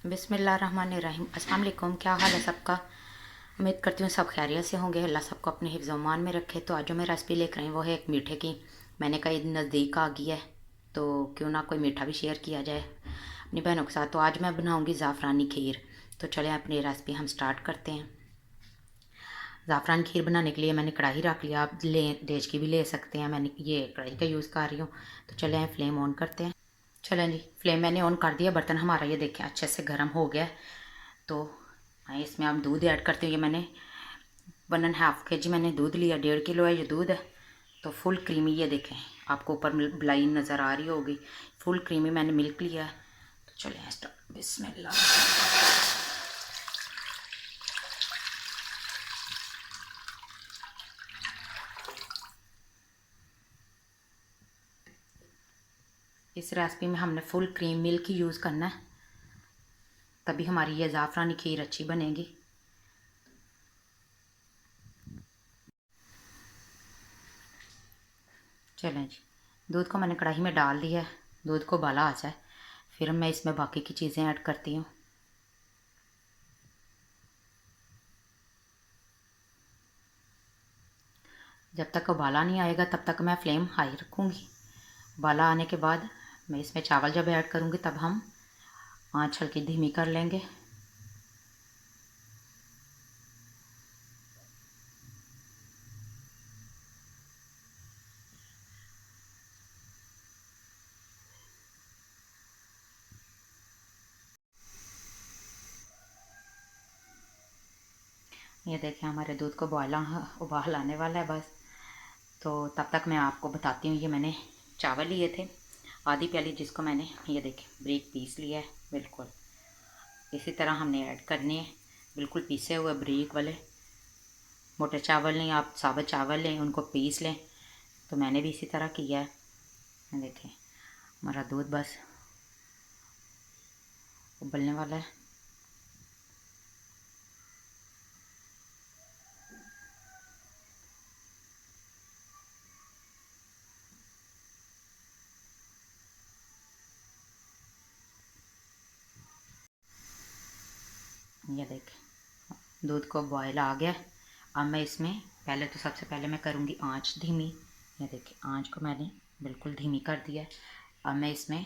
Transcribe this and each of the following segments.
बिस्मिल्लाहिर्रहमानिर्रहीम। अस्सलाम वालेकुम। क्या हाल है सबका? उम्मीद करती हूँ सब खैरियत से होंगे। अल्लाह सबको अपने हिफ्ज़ मान में रखे। तो आज जो मैं रेसिपी लेकर आई वो है एक मीठे की। मैंने कहा ईद नज़दीक आ गई है तो क्यों ना कोई मीठा भी शेयर किया जाए अपनी बहनों के साथ। तो आज मैं बनाऊँगी ज़ाफ़रानी खीर। तो चलें अपनी रेसिपी हम स्टार्ट करते हैं। ज़ाफ़रान खीर बनाने के लिए मैंने कढ़ाई रख लिया। आप देश की भी ले सकते हैं, मैंने ये कढ़ाई का यूज़ कर रही हूँ। तो चलें फ्लेम ऑन करते हैं। चलें जी, फ्लेम मैंने ऑन कर दिया। बर्तन हमारा ये देखें अच्छे से गर्म हो गया। तो इसमें आप दूध ऐड करते हैं। ये मैंने 1.5 kg मैंने दूध लिया, 1.5 किलो है ये दूध है। तो फुल क्रीमी, ये देखें आपको ऊपर मलाई नज़र आ रही होगी। फुल क्रीमी मैंने मिल्क लिया है। तो चलिए स्टार्ट। बिस्मिल्लाह। इस रेसिपी में हमने फुल क्रीम मिल्क ही यूज़ करना है, तभी हमारी ये ज़ाफ़रानी खीर अच्छी बनेगी। चलें जी, दूध को मैंने कढ़ाई में डाल दिया है। दूध को उबाला आ जाए फिर मैं इसमें बाकी की चीज़ें ऐड करती हूँ। जब तक उबाला नहीं आएगा तब तक मैं फ्लेम हाई रखूँगी। उबाला आने के बाद मैं इसमें चावल जब ऐड करूँगी तब हम आँच हल्की धीमी कर लेंगे। ये देखें हमारे दूध को उबाल आने वाला है बस। तो तब तक मैं आपको बताती हूँ, ये मैंने चावल लिए थे आधी प्याली, जिसको मैंने ये देखें बारीक पीस लिया है। बिल्कुल इसी तरह हमने ऐड करने हैं, बिल्कुल पीसे हुए बारीक वाले। मोटे चावल नहीं, आप साबुत चावल लें, उनको पीस लें। तो मैंने भी इसी तरह किया है। देखें हमारा दूध बस उबलने वाला है। ये देखें दूध को बॉयल आ गया। अब मैं इसमें पहले तो सबसे पहले मैं करूँगी आंच धीमी। ये देखिए आंच को मैंने बिल्कुल धीमी कर दिया है। अब मैं इसमें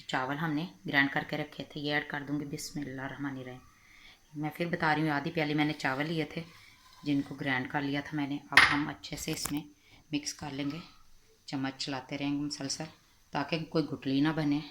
चावल हमने ग्राइंड करके रखे थे ये ऐड कर दूँगी। बिस्मिल्लाहिर्रहमानिर्रहीम। मैं फिर बता रही हूँ, आधी प्याली मैंने चावल लिए थे जिनको ग्राइंड कर लिया था मैंने। अब हम अच्छे से इसमें मिक्स कर लेंगे, चम्मच चलाते रहेंगे मुसलसल ताकि कोई गुठली ना बने।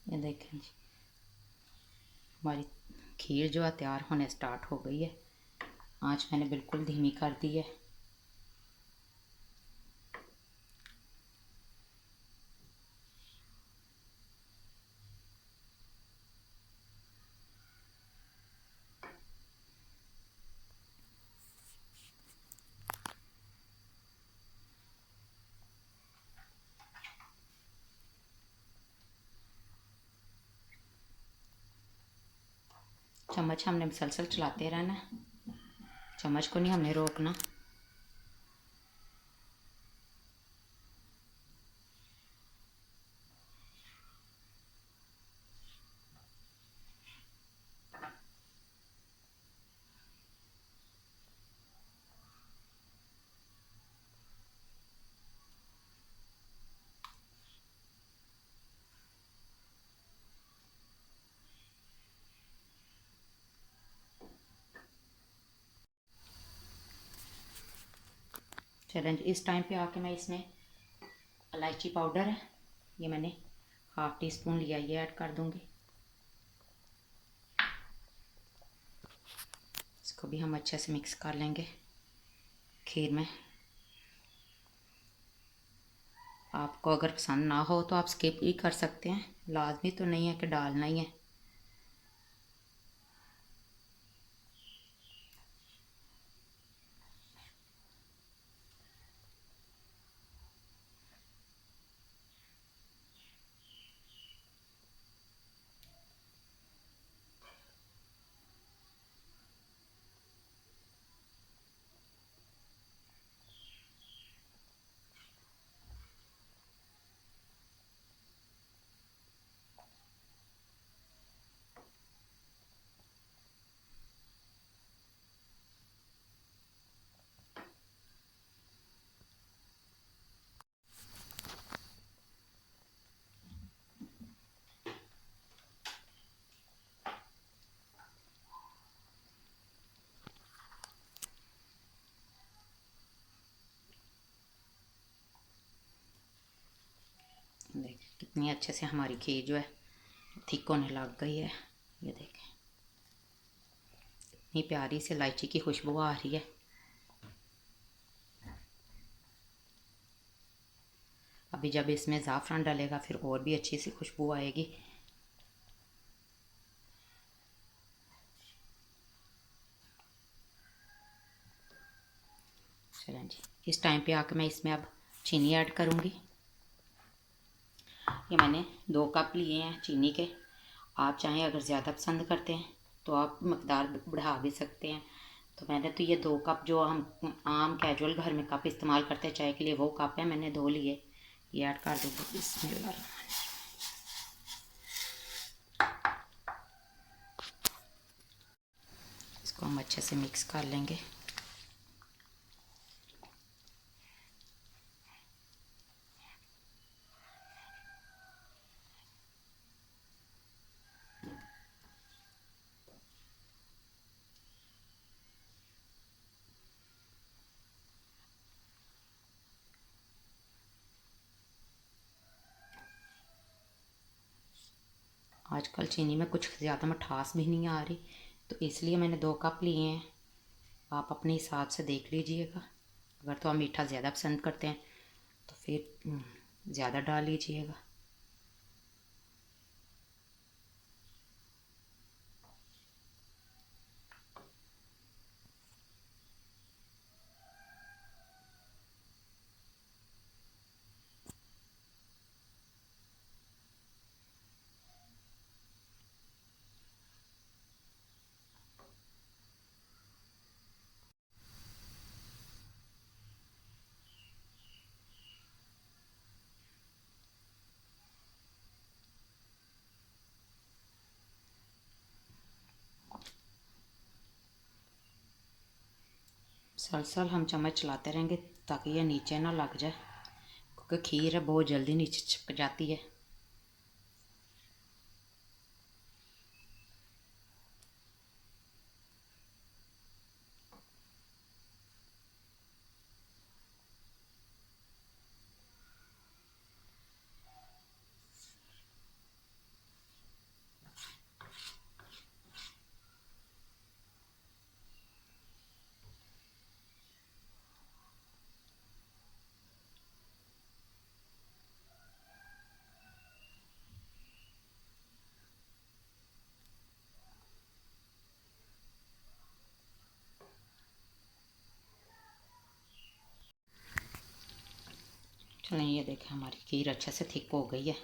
ये देखें जी हमारी खीर जो है तैयार होने स्टार्ट हो गई है। आँच मैंने बिल्कुल धीमी कर दी है। चम्मच हमने मुसलसल चलाते रहना, चम्मच को नहीं हमने रोकना। चलें इस टाइम पे आके मैं इसमें इलायची पाउडर है, ये मैंने 1/2 टीस्पून लिया, ये ऐड कर दूंगी। इसको भी हम अच्छे से मिक्स कर लेंगे खीर में। आपको अगर पसंद ना हो तो आप स्किप भी कर सकते हैं, लाजमी तो नहीं है कि डालना ही है। कितनी अच्छे से हमारी खीर जो है थिक होने लग गई है। ये देखें इतनी प्यारी सी इलायची की खुशबू आ रही है। अभी जब इसमें ज़ाफ़रान डालेगा फिर और भी अच्छी सी खुशबू आएगी। चलें जी, इस टाइम पे आके मैं इसमें अब चीनी ऐड करूँगी। ये मैंने 2 कप लिए हैं चीनी के। आप चाहें अगर ज़्यादा पसंद करते हैं तो आप मकदार बढ़ा भी सकते हैं। तो मैंने तो ये 2 कप जो हम आम कैजुअल घर में कप इस्तेमाल करते हैं चाय के लिए, वो कप है, मैंने 2 लिए। ये ऐड कर दूँगी। बिस्मिल्लाह। इसको हम अच्छे से मिक्स कर लेंगे। आजकल चीनी में कुछ ज़्यादा मिठास भी नहीं आ रही, तो इसलिए मैंने 2 कप लिए हैं। आप अपने हिसाब से देख लीजिएगा। अगर तो आप मीठा ज़्यादा पसंद करते हैं तो फिर ज़्यादा डाल लीजिएगा। सलसल हम चम्मच चलाते रहेंगे ताकि ये नीचे ना लग जाए, क्योंकि खीर है बहुत जल्दी नीचे चिपक जाती है। चलें, ये देखें हमारी खीर अच्छे से थिक हो गई है।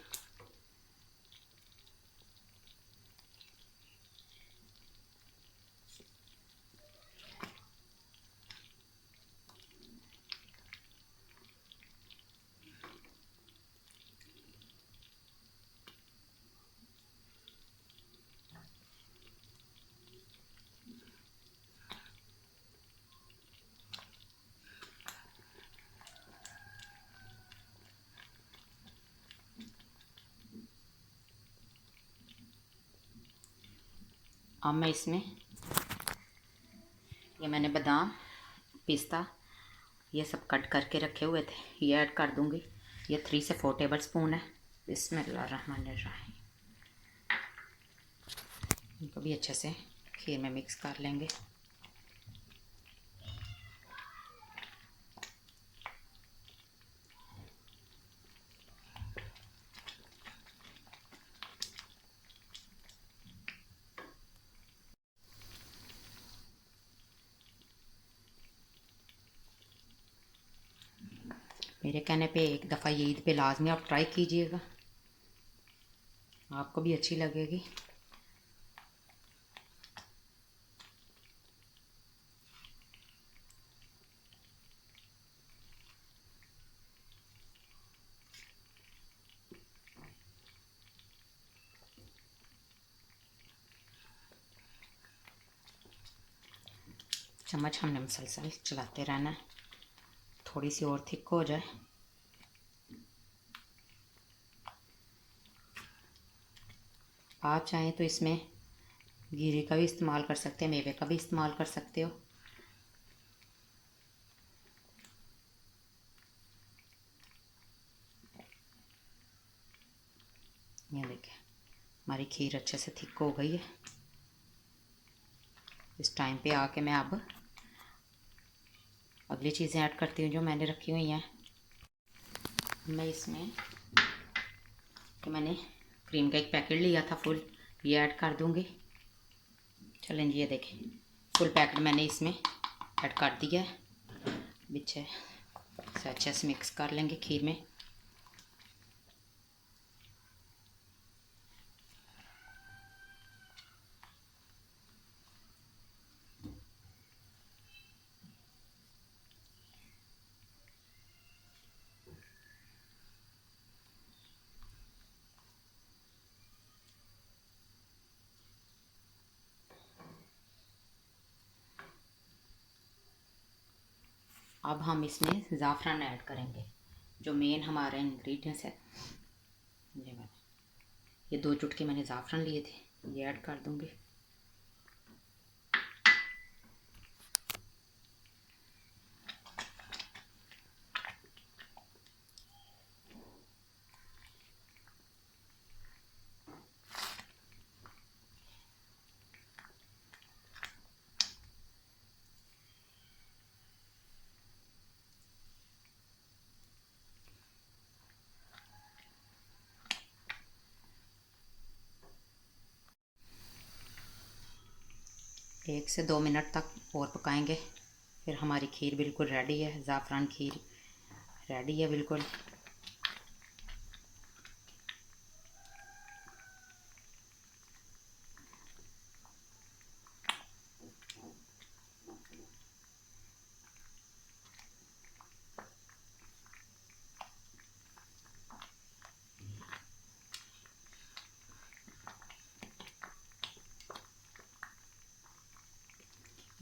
अब मैं इसमें ये मैंने बादाम पिस्ता ये सब कट करके रखे हुए थे, ये ऐड कर दूंगी। ये 3 से 4 टेबल स्पून है। बिस्मिल्लाहिर्रहमानिर्रहीम। इनको भी अच्छे से खीर में मिक्स कर लेंगे। मेरे कहने पे एक दफ़ा ये ईद पे लाजमी आप ट्राई कीजिएगा, आपको भी अच्छी लगेगी। चम्मच हमने मुसलसल चलाते रहना है, थोड़ी सी और थिक हो जाए। आप चाहें तो इसमें गिरी का भी इस्तेमाल कर सकते हैं, मेवे का भी इस्तेमाल कर सकते हो। हमारी खीर अच्छे से थिक हो गई है। इस टाइम पे आके मैं अब अगली चीज़ें ऐड करती हूँ जो मैंने रखी हुई हैं। मैं इसमें कि मैंने क्रीम का एक पैकेट लिया था फुल, ये ऐड कर दूँगी। चलें जी, ये देखें फुल पैकेट मैंने इसमें ऐड कर दिया है। पीछे से अच्छे से मिक्स कर लेंगे खीर में। अब हम इसमें ज़ाफ़रान ऐड करेंगे, जो मेन हमारा इंग्रेडिएंट्स है। ये 2 चुटकी मैंने ज़ाफ़रान लिए थे, ये ऐड कर दूँगी। एक से 2 मिनट तक और पकाएंगे, फिर हमारी खीर बिल्कुल रेडी है। ज़ाफ़रान खीर रेडी है बिल्कुल।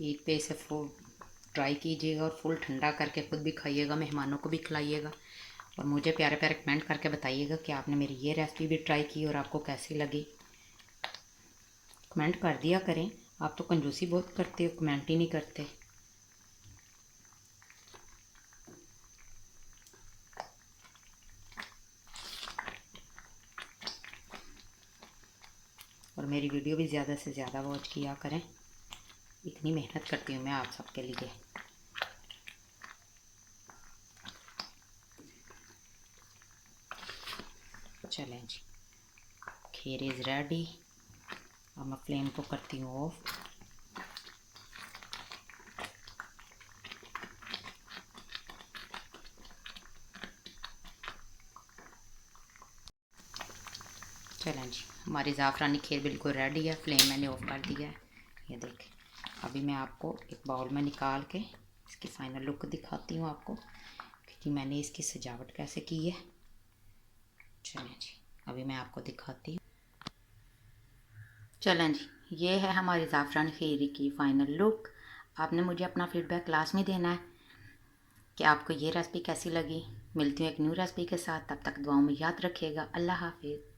ईद पे इसे फुल ट्राई कीजिएगा और फुल ठंडा करके खुद भी खाइएगा, मेहमानों को भी खिलाइएगा। और मुझे प्यारे प्यारे कमेंट करके बताइएगा कि आपने मेरी ये रेसिपी भी ट्राई की और आपको कैसी लगी। कमेंट कर दिया करें, आप तो कंजूसी बहुत करते हो, कमेंट ही नहीं करते। और मेरी वीडियो भी ज़्यादा से ज़्यादा वॉच किया करें, इतनी मेहनत करती हूँ मैं आप सबके लिए। चलें जी, खीर इज़ रेडी। अब मैं फ्लेम को करती हूँ ऑफ। चलें जी, हमारी ज़ाफ़रानी खीर बिल्कुल रेडी है। फ्लेम मैंने ऑफ कर दिया है, ये देखें। अभी मैं आपको एक बाउल में निकाल के इसकी फ़ाइनल लुक दिखाती हूँ आपको कि मैंने इसकी सजावट कैसे की है। चलें जी, अभी मैं आपको दिखाती हूँ। चलें जी, ये है हमारी ज़ाफ़रान खीर की फ़ाइनल लुक। आपने मुझे अपना फ़ीडबैक क्लास में देना है कि आपको ये रेसिपी कैसी लगी। मिलती हूँ एक न्यू रेसिपी के साथ, तब तक दुआओं में याद रखिएगा। अल्लाह हाफिज़।